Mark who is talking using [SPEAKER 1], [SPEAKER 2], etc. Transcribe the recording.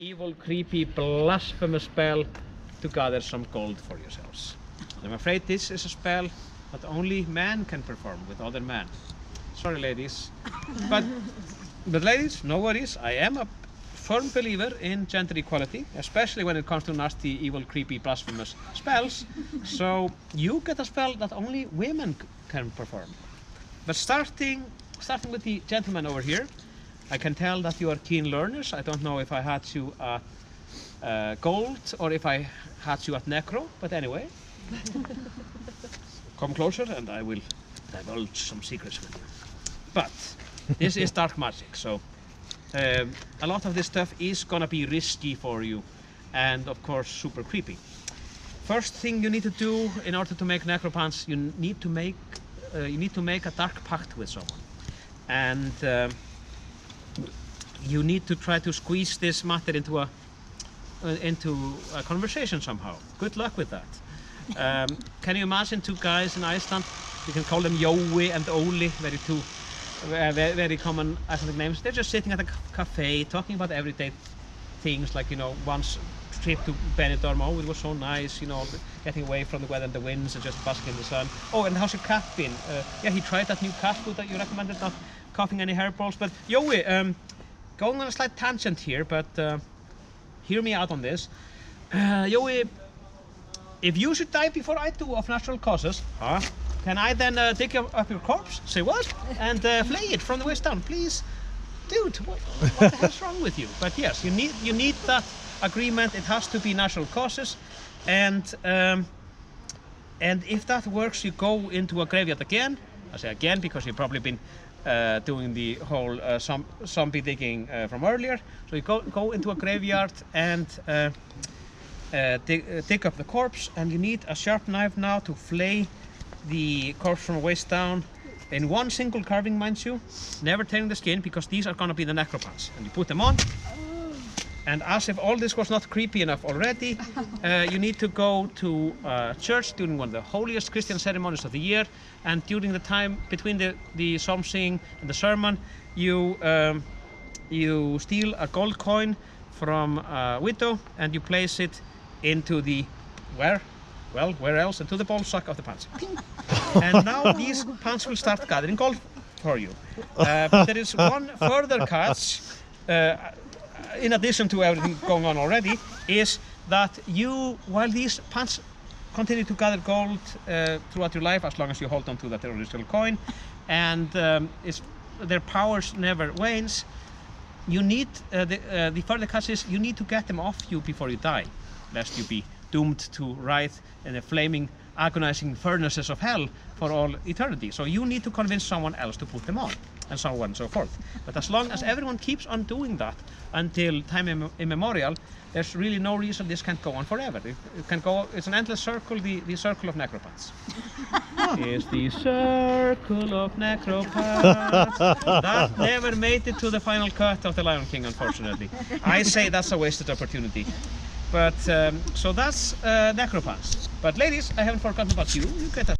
[SPEAKER 1] evil, creepy, blasphemous spell to gather some gold for yourselves. I'm afraid this is a spell that only men can perform with other men. Sorry, ladies. but ladies, no worries. I am a firm believer in gender equality, especially when it comes to nasty, evil, creepy, blasphemous spells. So you get a spell that only women can perform. But starting with the gentleman over here, I can tell that you are keen learners. I don't know if I had you at gold or if I had you at necro, but anyway. Come closer and I will divulge some secrets with you. But this is dark magic, so a lot of this stuff is gonna be risky for you and of course super creepy. First thing you need to do in order to make necropants, you need to make a dark pact with someone. And you need to try to squeeze this matter into a conversation somehow. Good luck with that. Can you imagine two guys in Iceland? You can call them Jói and Óli, very common Icelandic names. They're just sitting at a cafe talking about everyday things, like, you know, once trip to Benidorm, oh, it was so nice, you know, getting away from the weather and the winds and just basking in the sun. Oh, and how's your cat been? Yeah, he tried that new cat food that you recommended, not coughing any hairballs. But Jói, going on a slight tangent here, but hear me out on this. Jói, if you should die before I do of natural causes, can I then dig up your corpse? Say what? And flay it from the waist down, please? Dude, what the hell's wrong with you? But yes, you need that agreement. It has to be natural causes, and if that works, you go into a graveyard again. I say again because you've probably been doing the whole zombie digging from earlier. So you go into a graveyard and dig up the corpse, and you need a sharp knife now to flay the corpse from the waist down in one single carving, mind you, never tearing the skin, because these are going to be the necropants. And you put them on, and as if all this was not creepy enough already, you need to go to church during one of the holiest Christian ceremonies of the year, and during the time between the psalm singing and the sermon, you steal a gold coin from a widow and you place it into the where else? Into the ball sack of the pants. And now these pants will start gathering gold for you. But there is one further catch, in addition to everything going on already, is that while these pants continue to gather gold throughout your life, as long as you hold on to that original coin, and their powers never wanes, you need, the further catch is, you need to get them off you before you die, lest you be doomed to writhe in the flaming, agonizing furnaces of hell for all eternity. So you need to convince someone else to put them on, and so on and so forth. But as long as everyone keeps on doing that until time immemorial, there's really no reason this can't go on forever. It can go, it's an endless circle, the circle of necropants. It's the circle of necropants. That never made it to the final cut of The Lion King, unfortunately. I say that's a wasted opportunity. But so that's necropants. But ladies, I haven't forgotten about you. You get that.